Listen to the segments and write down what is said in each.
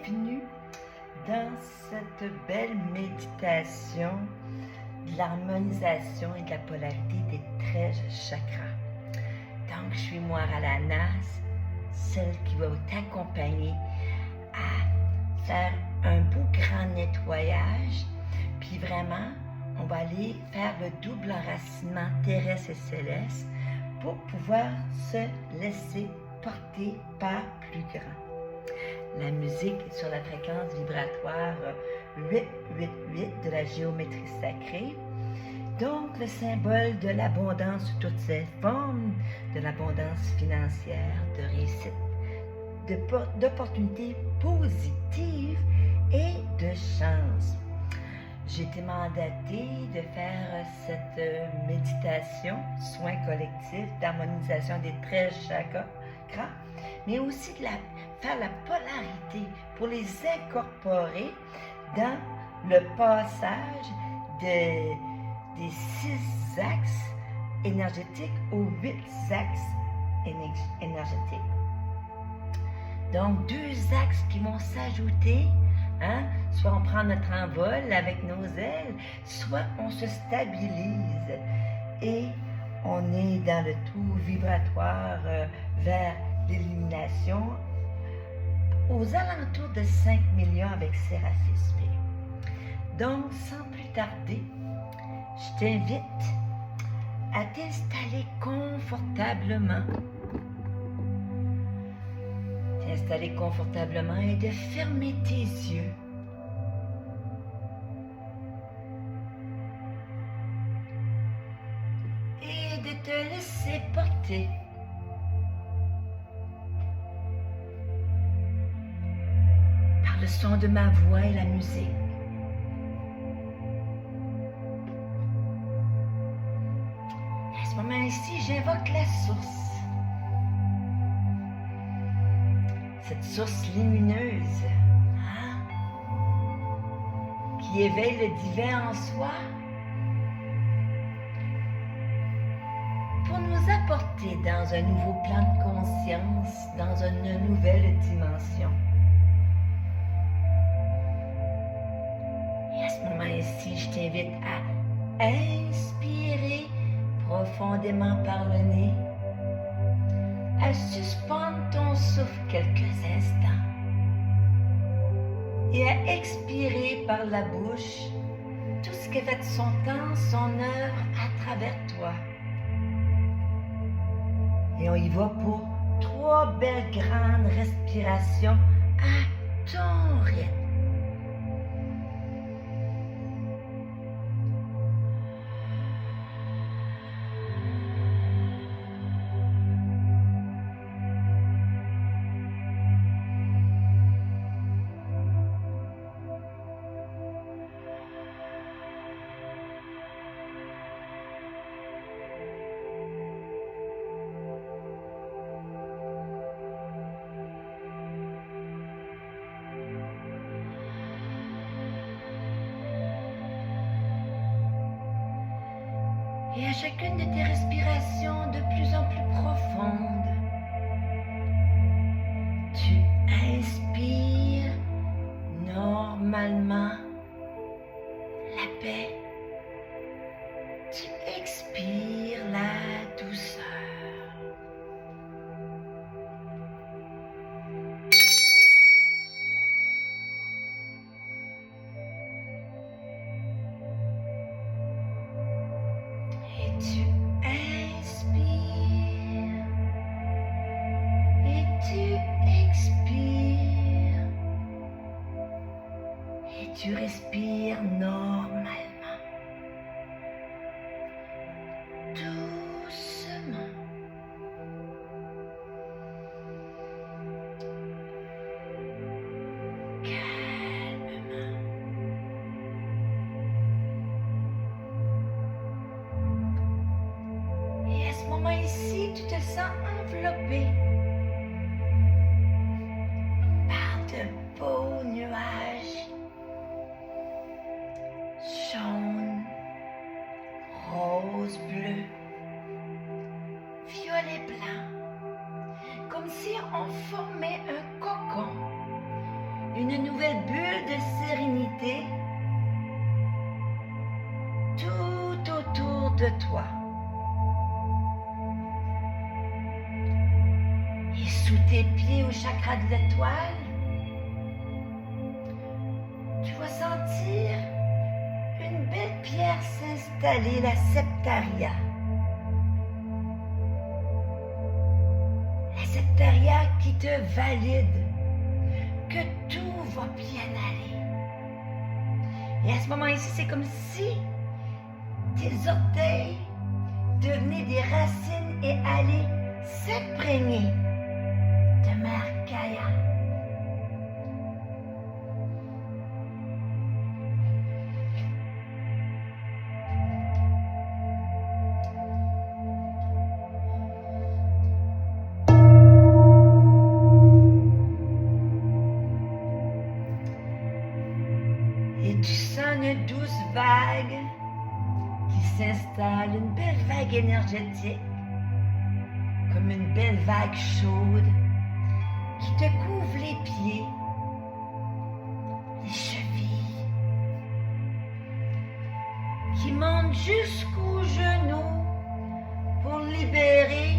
bienvenue dans cette belle méditation de l'harmonisation et de la polarité des 13 chakras. Donc, je suis Moira Lanas, celle qui va t'accompagner à faire un beau grand nettoyage, puis vraiment, on va aller faire le double enracinement terrestre et céleste pour pouvoir se laisser porter par plus grand. La musique est sur la fréquence vibratoire 888 de la géométrie sacrée. Donc, le symbole de l'abondance sous toutes ses formes, de l'abondance financière, de réussite, d'opportunités positives et de chance. J'ai été mandatée de faire cette méditation, soin collectif, d'harmonisation des 13 chakras, mais aussi de faire la polarité pour les incorporer dans le passage des 6 axes énergétiques aux 8 axes énergétiques. Donc, 2 axes qui vont s'ajouter, soit on prend notre envol avec nos ailes, soit on se stabilise et on est dans le tout vibratoire vers l'illumination aux alentours de 5 millions avec Séraphis B. Donc, sans plus tarder, je t'invite à t'installer confortablement. Et de fermer tes yeux. Et de te laisser porter. Par le son de ma voix et la musique. À ce moment-ci, j'invoque la source. Cette source lumineuse qui éveille le divin en soi pour nous apporter dans un nouveau plan de conscience, dans une nouvelle dimension. Et à ce moment-ci, je t'invite à inspirer profondément par le nez, à suspendre ton souffle quelques instants et à expirer par la bouche tout ce qui a fait son temps, son œuvre à travers toi. Et on y va pour 3 belles grandes respirations à ton rythme. Et à chacune de tes respirations de plus en plus profondes, tu inspires normalement la paix. Tu expires la douceur. Tu inspires et tu expires et tu respires normalement, doucement. Calmement. Et à ce moment ici, tu te sens enveloppé par de beaux nuages jaunes, roses, bleus, violets, blancs, comme si on formait un cocon une nouvelle bulle de sérénité tout autour de toi. Et sous tes pieds au chakra de l'étoile, tu vas sentir une belle pierre s'installer, la septaria. La septaria qui te valide que tout va bien aller. Et à ce moment-ci, c'est comme si tes orteils devenaient des racines et allaient s'imprégner de Mère Gaïa. Et tu sens une douce vague qui s'installe, une belle vague énergétique, comme une belle vague chaude qui te couvre les pieds, les chevilles, qui monte jusqu'aux genoux pour libérer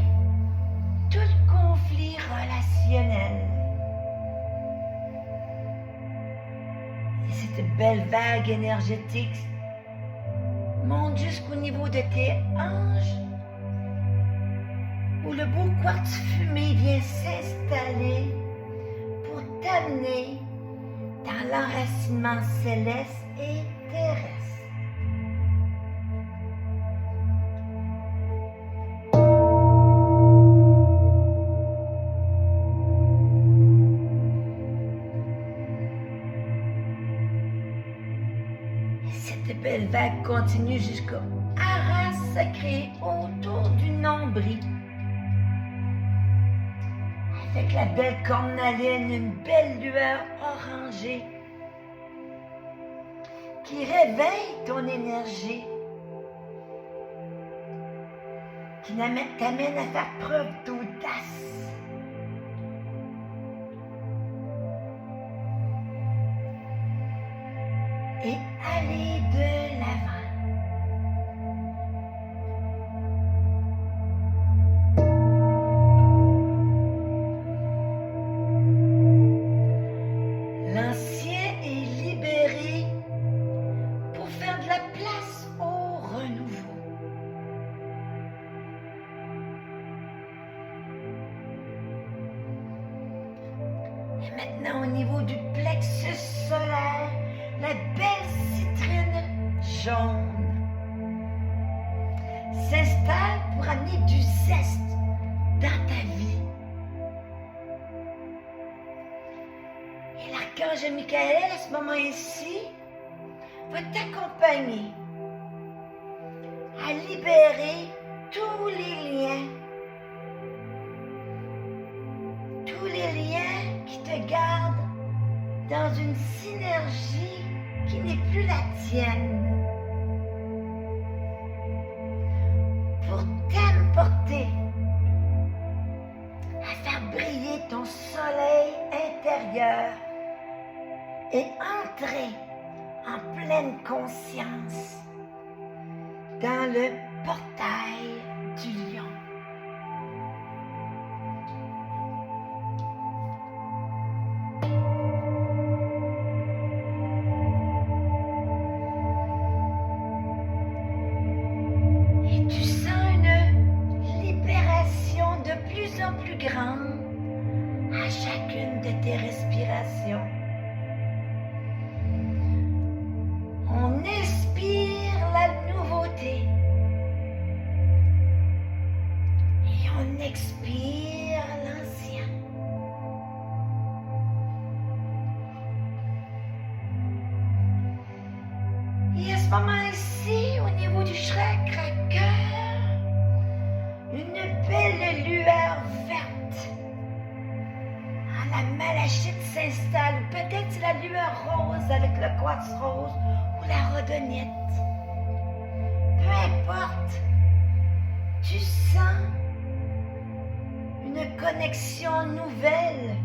tout le conflit relationnel. Et cette belle vague énergétique monte jusqu'au niveau de tes hanches, où le beau quartz fumé vient s'installer pour t'amener dans l'enracinement céleste et terrestre. Et cette belle vague continue jusqu'au haras sacré autour du nombril. Avec la belle cornaline, une belle lueur orangée qui réveille ton énergie, qui t'amène à faire preuve d'audace. Et aller de l'avant. L'ancien est libéré pour faire de la place au renouveau. Et maintenant au niveau du plexus solaire, la belle citrine jaune s'installe pour amener du zeste dans ta vie. Et l'archange Michael, à ce moment-ci, va t'accompagner à libérer tous les liens qui te gardent dans une synergie qui n'est plus la tienne, pour t'importer à faire briller ton soleil intérieur et entrer en pleine conscience dans le portail du lion. Et tu sens une libération de plus en plus grande à chacune de tes respirations. On inspire la nouveauté et on expire l'ancien. Et à ce moment-ci, au niveau du chakra cœur, une belle lueur verte à la malachite s'installe. Peut-être c'est la lueur rose avec le quartz rose ou la rhodonite. Peu importe, tu sens une connexion nouvelle,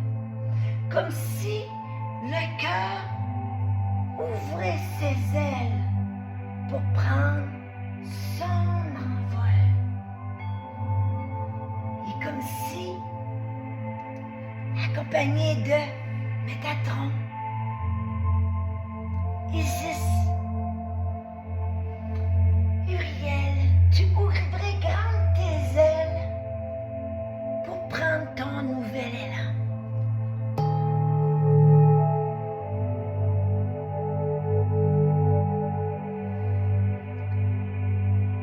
comme si le cœur ouvrait ses ailes pour prendre son envol. Et comme si, accompagné de Métatron, Isis, Uriel, tu ouvrais grandes tes ailes pour prendre ton nouvel élan.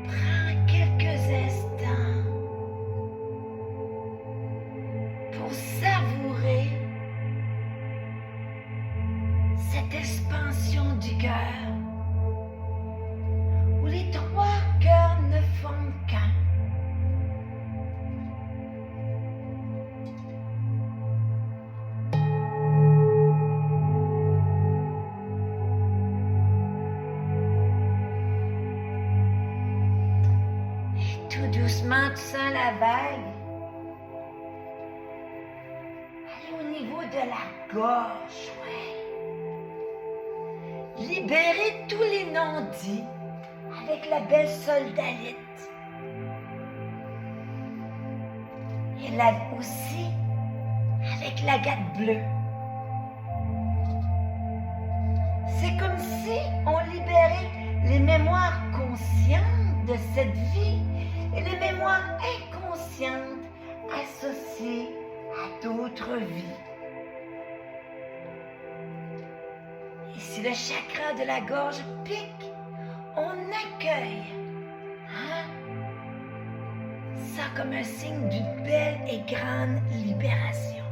Prends quelques instants pour savourer cette expansion du cœur où les trois cœurs ne font qu'un. Et tout doucement, tu sens la vague aller au niveau de la gorge, ouais. Libérer tous les non-dits avec la belle soldalite. Et là aussi avec l'agate bleue. C'est comme si on libérait les mémoires conscientes de cette vie et les mémoires inconscientes associées à d'autres vies. Et si le chakra de la gorge pique, on accueille ça comme un signe d'une belle et grande libération.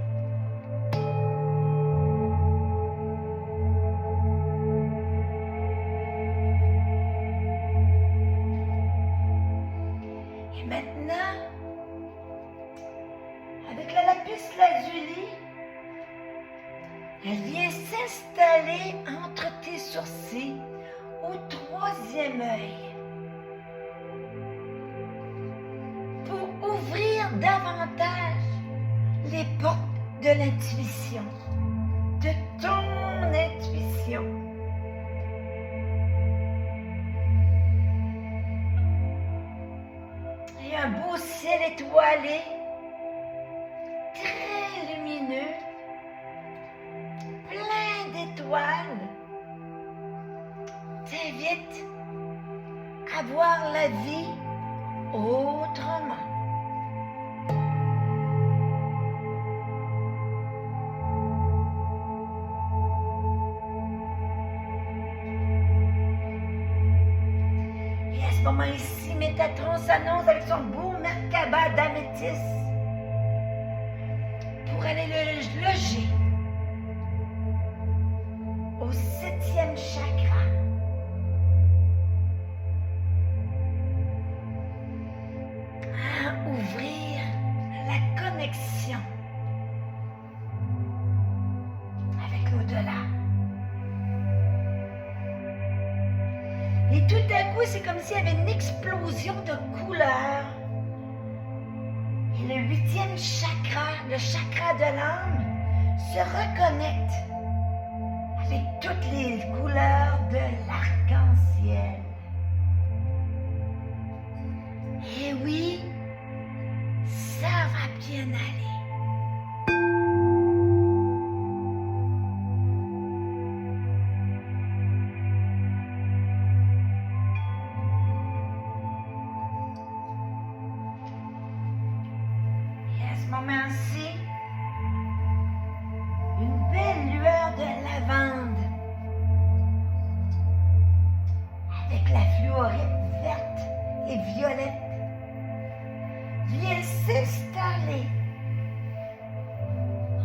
Et maintenant, avec la lapis lazuli, elle vient s'installer entre tes sourcils au troisième œil pour ouvrir davantage les portes de l'intuition, de ton intuition. Et un beau ciel étoilé, très lumineux, plein d'étoiles, t'invite à voir la vie autrement. Et à ce moment ici, Métatron s'annonce avec son beau Merkaba d'améthyste pour aller le loger au 7e chakra. À ouvrir la connexion avec l'au-delà. Et tout à coup, c'est comme s'il y avait une explosion de couleurs. Et le 8e chakra, le chakra de l'âme, se reconnecte avec toutes les couleurs de l'arc-en-ciel. Et oui, ça va bien aller. Et à ce moment-ci, une belle lueur de lavande avec la fluorite verte et violette vient s'installer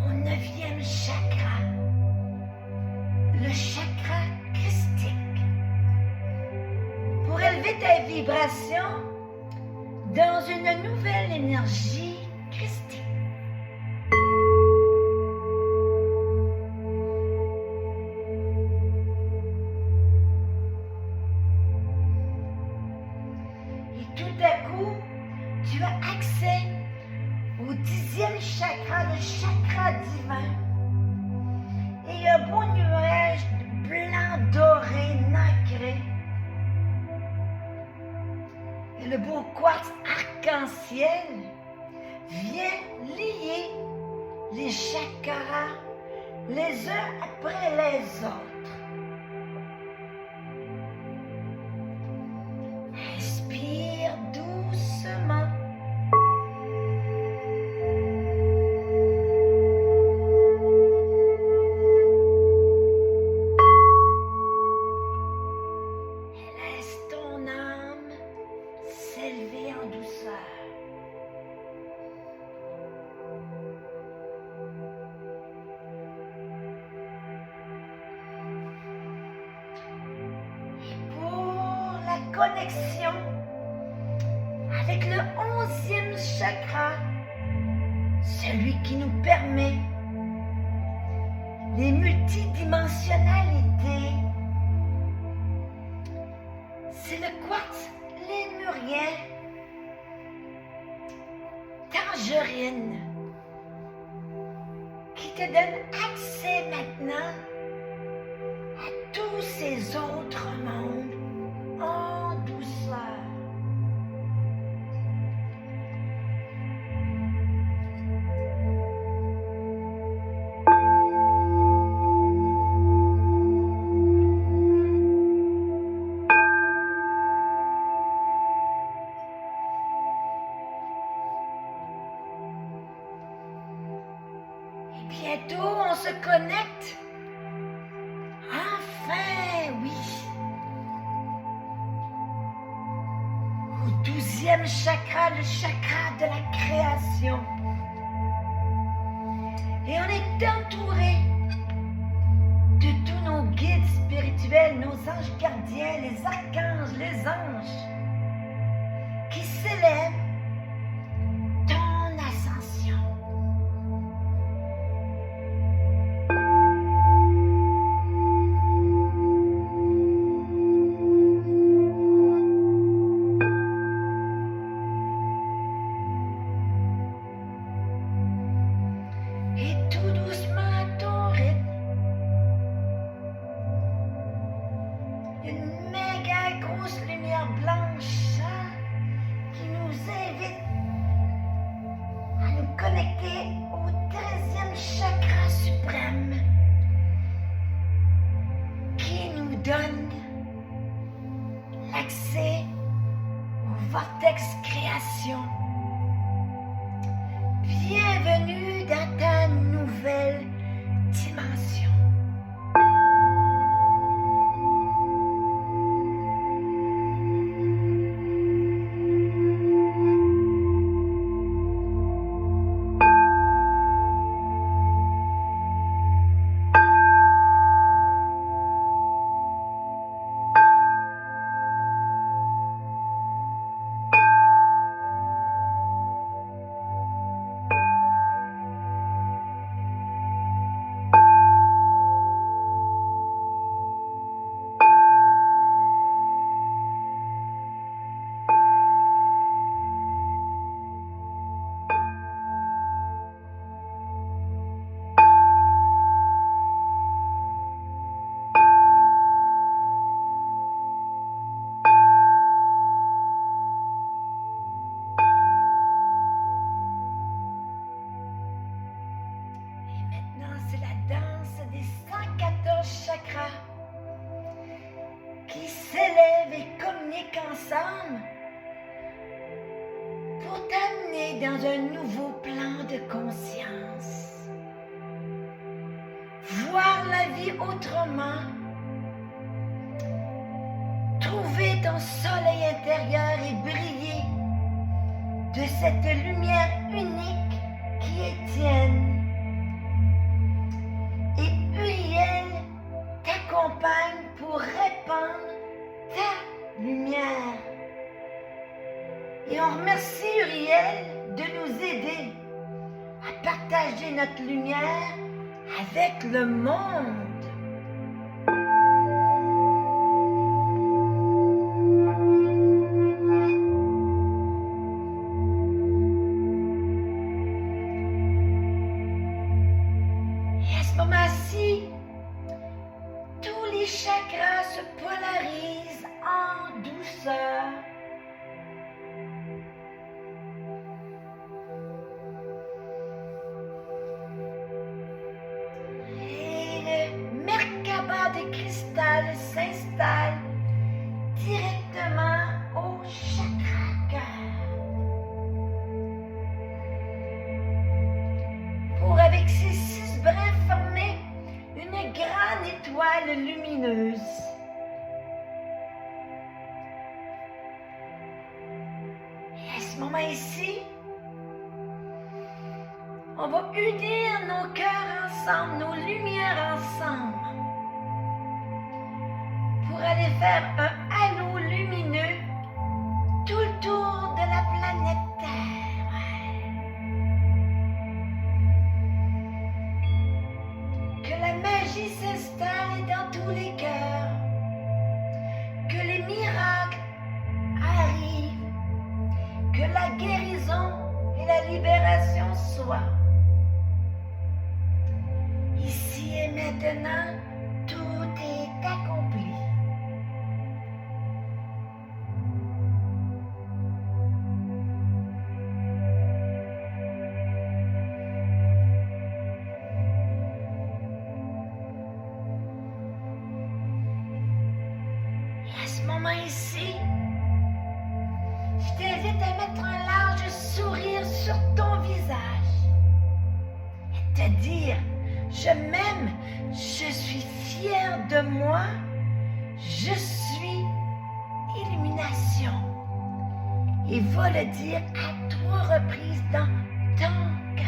au 9e chakra, le chakra christique, pour élever ta vibration dans une nouvelle énergie christique. Et tout à coup, tu as accès au 10e chakra, le chakra divin. Et un beau arc-en-ciel vient lier les chakras les uns après les autres. Inspire doucement. Laisse ton âme s'élever en douceur. Connexion avec le 11e chakra, celui qui nous permet les multidimensionnalités. C'est le quartz lémurien, tangerine, qui te donne accès maintenant à tous ces autres mondes en douceur. Et bientôt, on se connecte. Enfin, oui. Au 12e chakra, le chakra de la création. Et on est entouré de tous nos guides spirituels, nos anges gardiens, les archanges, les anges, qui célèbrent ton ascension. Et tout doucement à ton rythme, une méga grosse lumière blanche qui nous invite à nous connecter au 13e chakra suprême qui nous donne l'accès au vortex création. Bienvenue dans ta nouvelle dimension. C'est la danse des 114 chakras qui s'élèvent et communiquent ensemble pour t'amener dans un nouveau plan de conscience. Voir la vie autrement, trouver ton soleil intérieur et briller de cette lumière unique qui est tienne. Et Uriel t'accompagne pour répandre ta lumière. Et on remercie Uriel de nous aider à partager notre lumière avec le monde. Moment-ci, tous les chakras se polarisent en douceur. étoile s'installe directement au chakra cœur. Pour, avec ses 6 brins, former une grande étoile lumineuse. Et à ce moment ici, on va unir nos cœurs ensemble, nos lumières ensemble, pour aller faire un halo lumineux tout le tour de la planète Terre. Que la magie s'installe dans tous les cœurs, que les miracles arrivent, que la guérison et la libération soient. Ici et maintenant, tout est accompli. Et à ce moment ici, je t'invite à mettre un large sourire sur ton visage et te dire: je m'aime, je suis fière de moi, je suis illumination. Et va le dire à 3 reprises dans ton cœur.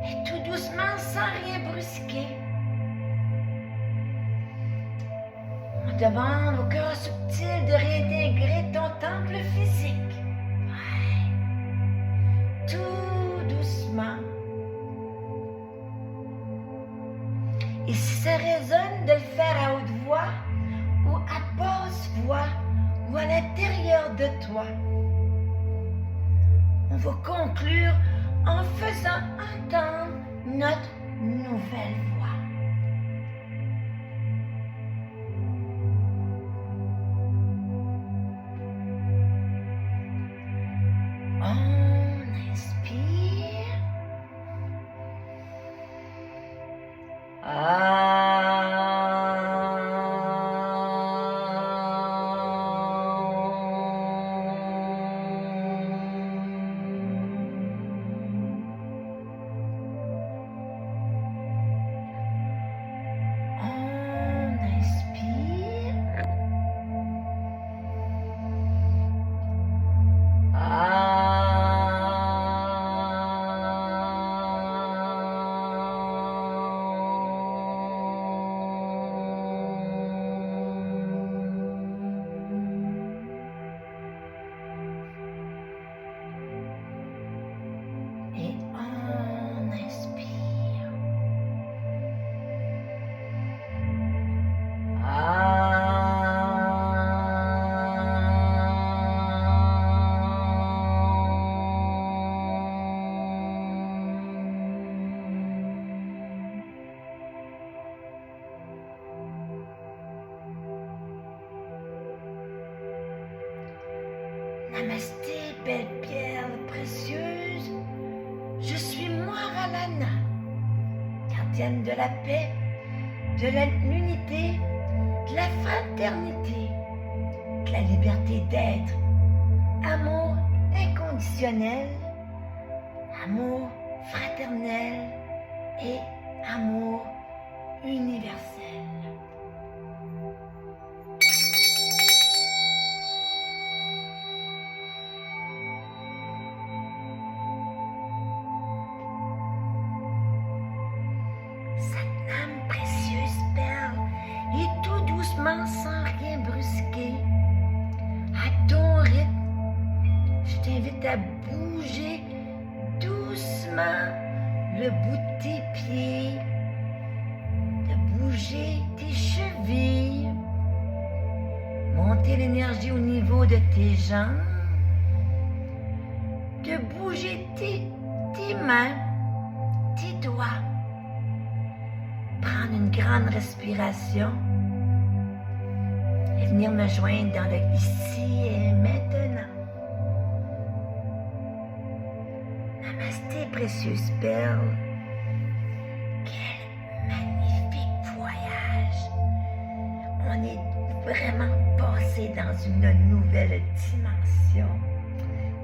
Et tout doucement, sans rien brusquer, on demande au cœur subtil de réintégrer ton temple physique. Ouais. Tout doucement. Et si ça résonne, de le faire à haute voix ou à basse voix ou à l'intérieur de toi. On va conclure en faisant entendre notre nouvelle voix. On inspire. Namasté, belle pierre précieuse, je suis Moiralana, gardienne de la paix, de l'unité, de la fraternité, de la liberté d'être, amour inconditionnel, amour fraternel et amour universel. Satnam, précieuse perle, et tout doucement, sans rien brusquer, à ton rythme, je t'invite à bouger doucement le bout de tes pieds, de bouger tes chevilles, monter l'énergie au niveau de tes jambes, de bouger tes mains, tes doigts, prendre une grande respiration et venir me joindre dans le ici et maintenant. Namasté, précieuse perle. Quel magnifique voyage. On est vraiment passé dans une nouvelle dimension.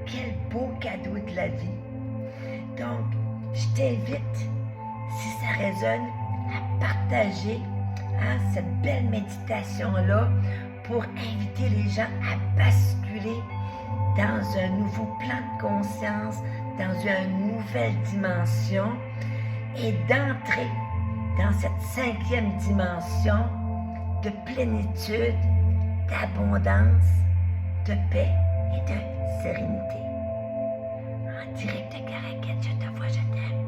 Quel beau cadeau de la vie. Donc, je t'invite, si ça résonne, à partager cette belle méditation-là pour inviter les gens à basculer dans un nouveau plan de conscience, dans une nouvelle dimension et d'entrer dans cette 5e dimension de plénitude, d'abondance, de paix et de sérénité. En direct de Caraquette, je te vois, je t'aime.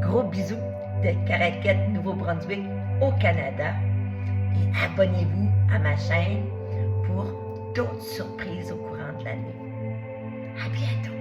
Gros bisous de Caraquette, Nouveau-Brunswick, au Canada. Et abonnez-vous à ma chaîne pour d'autres surprises au courant de l'année. À bientôt!